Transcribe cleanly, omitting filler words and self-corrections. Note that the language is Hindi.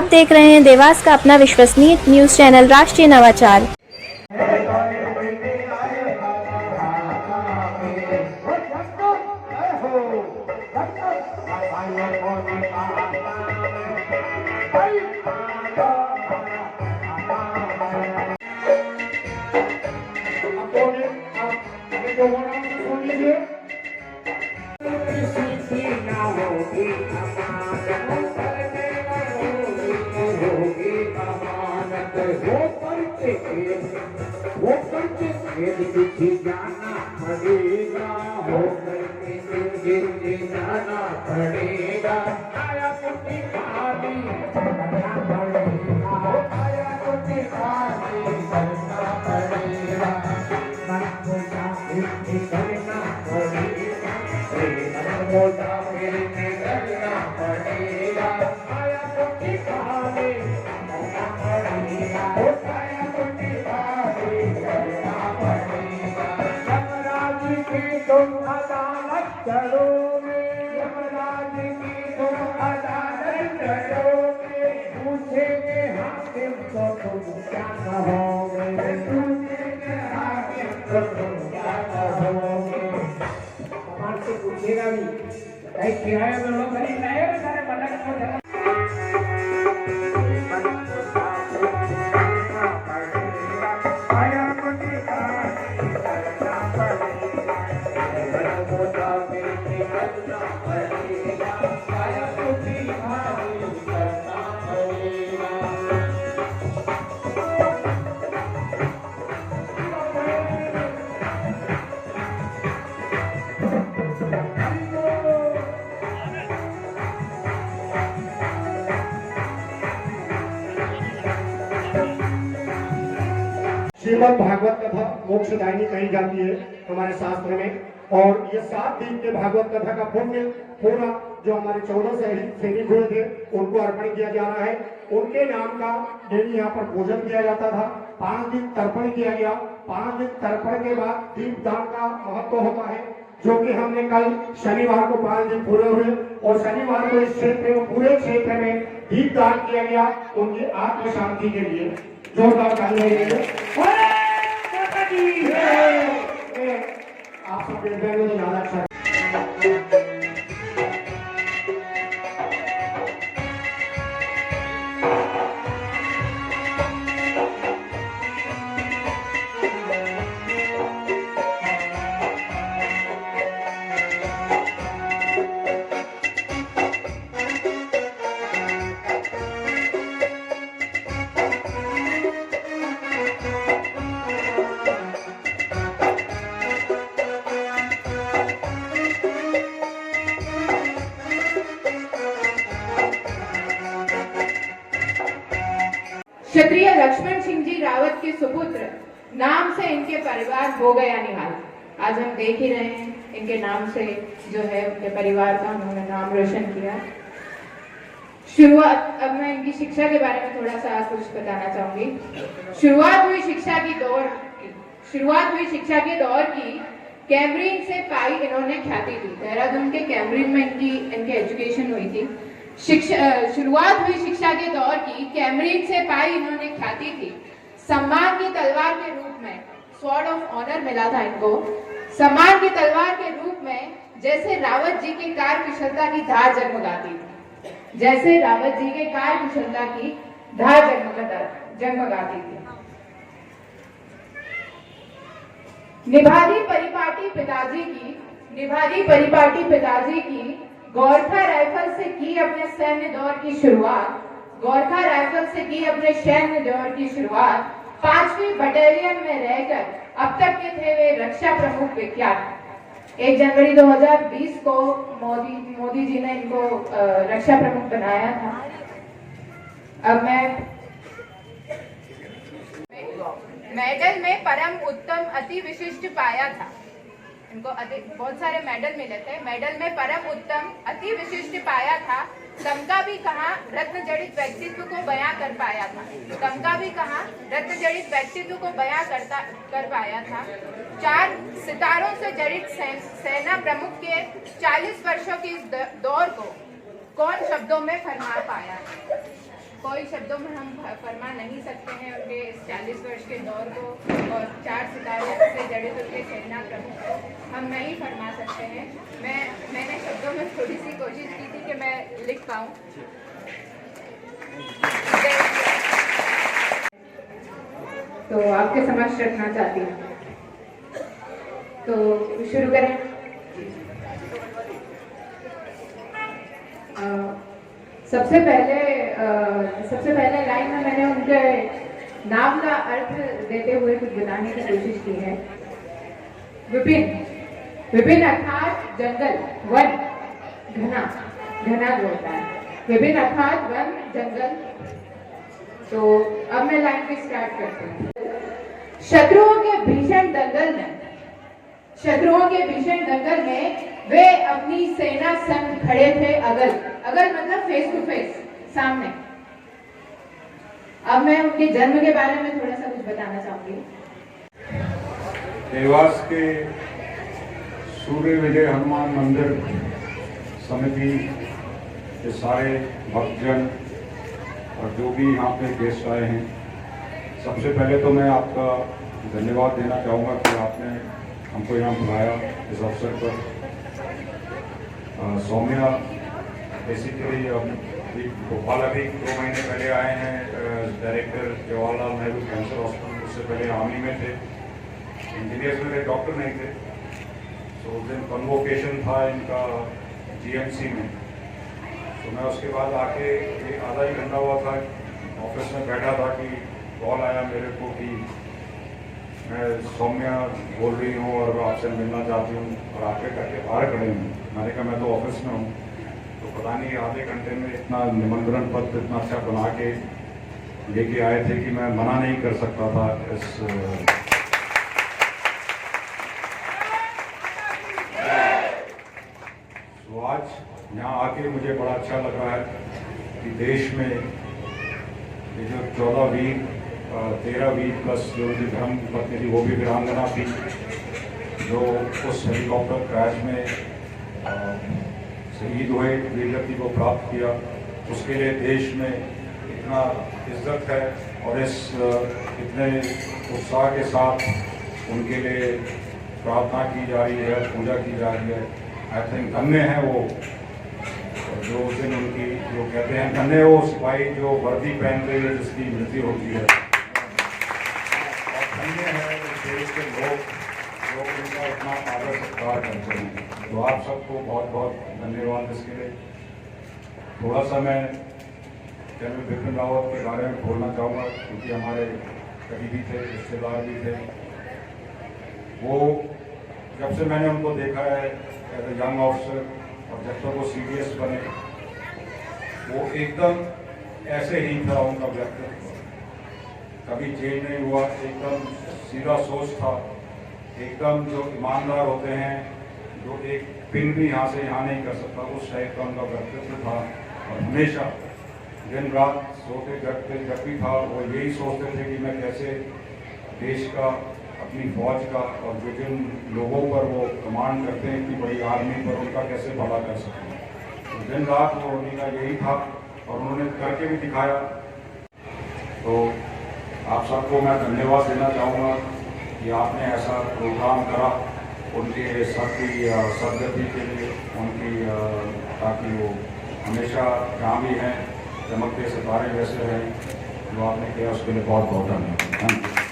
आप देख रहे हैं देवास का अपना विश्वसनीय न्यूज चैनल राष्ट्रीय नवाचार। वो करके पीछे जाना पड़ेगा, हो करके पीछे जाना पड़ेगा। आया कुछ खाली करना पड़ेगा, आया कुछ खाली करना पड़ेगा। मन मोटा फिर करना पड़ेगा, मन मोटा फिर करना पड़ेगा। आया कुछ खाली करना पड़ेगा, आया कुछ खाली करना पड़ेगा। यमराज की तुम अदालत करोगे, यमराज की तुम अदालत करोगे। पूछेंगे हाकिम तो तुम क्या कहोगे, पूछेंगे हाकिम तो तुम क्या कहोगे। समाज से पूछेगा भी कहीं किराए में लोग नहीं रहे सारे मदद को श्रीमद् भागवत कथा मोक्षदायिनी कही जाती है हमारे शास्त्र में। और ये 7 दिन के भागवत कथा का पुण्य पूरा जो हमारे 14 सैनिक हुए थे उनको अर्पण किया जा रहा है। उनके नाम का डेली यहाँ पर पूजन किया जाता था। 5 दिन तर्पण किया गया। 5 दिन तर्पण के बाद दीपदान का महत्व होता है, जो कि हमने कल शनिवार को 5 दिन पूरे हुए और शनिवार को इस क्षेत्र में पूरे क्षेत्र में दीपदान किया गया उनकी आत्म शांति के लिए। जोरदार तालियां। आप सब देख रहे हैं तो ज्यादा अच्छा। क्षत्रिय लक्ष्मण सिंह जी रावत के सुपुत्र नाम से इनके परिवार हो गया निहाल। आज हम देख ही रहे हैं इनके नाम से जो है उनके परिवार का उन्होंने नाम रोशन किया। शुरुआत अब मैं इनकी शिक्षा के बारे में थोड़ा सा कुछ बताना चाहूंगी। शुरुआत हुई शिक्षा के दौर की कैम्ब्रिज से पाई इन्होंने ख्याति थी। देहरादून के कैम्ब्रिज में इनकी एजुकेशन हुई थी। शुरुआत हुई शिक्षा के दौर की कैम्ब्रिज से पाई इन्होंने ख्याति थी। सम्मान की तलवार के रूप में स्वॉर्ड ऑफ ऑनर मिला था इनको। सम्मान की तलवार के रूप में जैसे रावत जी के कार्य कुशलता की धार जगमगाती थी, जैसे रावत जी के कार्य कुशलता की धार जगमगाती थी। निभारी परिपाटी पिताजी की गोरखा राइफल से की अपने सैन्य दौर की शुरुआत। गोरखा राइफल से की अपने सैन्य दौर की शुरुआत 5वीं बटालियन में रहकर अब तक के थे वे रक्षा प्रमुख विख्यात। 1 जनवरी 2020 को मोदी जी ने इनको रक्षा प्रमुख बनाया था। अब मैं मेडल में परम उत्तम अति विशिष्ट पाया था। इनको बहुत सारे मेडल मिले थे। मेडल में परम उत्तम अति विशिष्ट पाया था। तमका भी कहा रत्न जड़ित व्यक्तित्व को बयां कर पाया था। तमका भी कहा रत्न जड़ित व्यक्तित्व को बयां कर पाया था। 4 सितारों से जड़ित सेना प्रमुख के 40 वर्षों की इस दौर को कौन शब्दों में फरमा पाया। कोई शब्दों में हम फरमा नहीं सकते हैं उनके इस 40 वर्ष के दौर को और 4 सितारों से जड़ित उनके सेना प्रमुख को हम नहीं फरमा सकते हैं। मैंने शब्दों में थोड़ी सी कोशिश की थी कि मैं लिख पाऊँ। तो आपके समक्ष रखना चाहती हूँ, तो शुरू करें। सबसे पहले लाइन में मैंने उनके नाम का अर्थ देते हुए कुछ बताने की कोशिश की है। विपिन अर्थात जंगल, वन, घना जो होता है। विपिन अर्थात वन, जंगल। तो अब मैं लाइन की स्टार्ट करती हूँ। शत्रुओं के भीषण दंगल में वे अपनी सेना संग खड़े थे अगल मतलब फेस टू फेस, सामने। अब मैं उनके जन्म के बारे में थोड़ा सा कुछ बताना चाहूंगी। देवास के सूर्य विजय हनुमान मंदिर समिति के सारे भक्तजन और जो भी यहाँ पे गेस्ट आए हैं, सबसे पहले तो मैं आपका धन्यवाद देना चाहूँगा कि आपने हमको यहाँ बुलाया इस अवसर पर। सौम्या बेसिकली भोपाल अभी 2 महीने पहले आए हैं, director Jawaharlal Nehru cancer hospital. उससे पहले आर्मी में थे, इंजीनियर्स में थे, डॉक्टर नहीं थे। तो उस दिन कन्वोकेशन था इनका जीएमसी में। तो मैं उसके बाद आके आधा ही घंटा हुआ था, ऑफिस में बैठा था कि कॉल आया मेरे को कि मैं सौम्या बोल रही हूँ और आपसे मिलना चाहती हूँ और आपके करके बाहर खड़े हूँ। मैंने कहा मैं तो ऑफिस में हूँ। तो पता नहीं आधे घंटे में इतना निमंत्रण पत्र इतना अच्छा बना के लेके आए थे कि मैं मना नहीं कर सकता था इस तो आज यहाँ आके मुझे बड़ा अच्छा लग रहा है कि देश में ये जो 14 वीर 13 वीर प्लस जो उनकी धर्म पत्नी थी वो भी वीरांगना थी, जो उस हेलीकॉप्टर क्रैश में शहीद हुए, वीरगति को प्राप्त किया। उसके लिए देश में इतना इज्जत है और इस इतने उत्साह के साथ उनके लिए प्रार्थना की जा रही है, पूजा की जा रही है। आई थिंक धन्य है वो जो उस दिन उनकी जो कहते हैं धन्य वो सिपाही जो वर्दी पहनते हुए जिसकी मृत्यु होती है। और धन्य है देश के लोग जो उनका इतना आदर सत्कार करते हैं। तो आप सबको बहुत बहुत धन्यवाद इसके लिए। थोड़ा सा मैं जनरल बिपिन रावत के बारे में बोलना चाहूँगा क्योंकि हमारे करीबी थे, रिश्तेदार भी थे। वो जब से मैंने उनको देखा है एज ए यंग ऑफिसर और जब तक वो CDS बने, वो एकदम ऐसे ही था उनका व्यक्तित्व, कभी चेंज नहीं हुआ। एकदम सीधा सोच था, एकदम जो ईमानदार होते हैं, जो एक पिन भी यहाँ से यहाँ नहीं कर सकता, उस टाइप का उनका व्यक्तित्व था। और हमेशा दिन रात सोते जगते जब भी था वो यही सोचते थे कि मैं कैसे देश का, अपनी फौज का और जो जिन लोगों पर वो कमांड करते हैं कि बड़ी आर्मी पर, उनका कैसे भला कर सकते हैं। तो दिन रात वो उन्हीं का यही था और उन्होंने करके भी दिखाया। तो आप सबको मैं धन्यवाद देना चाहूँगा कि आपने ऐसा प्रोग्राम करा उनके सदगति के लिए, उनकी ताकि वो हमेशा जहाँ भी हैं चमकते सितारे जैसे रहें। जो आपने किया उसके लिए बहुत बहुत धन्यवाद। Thank you.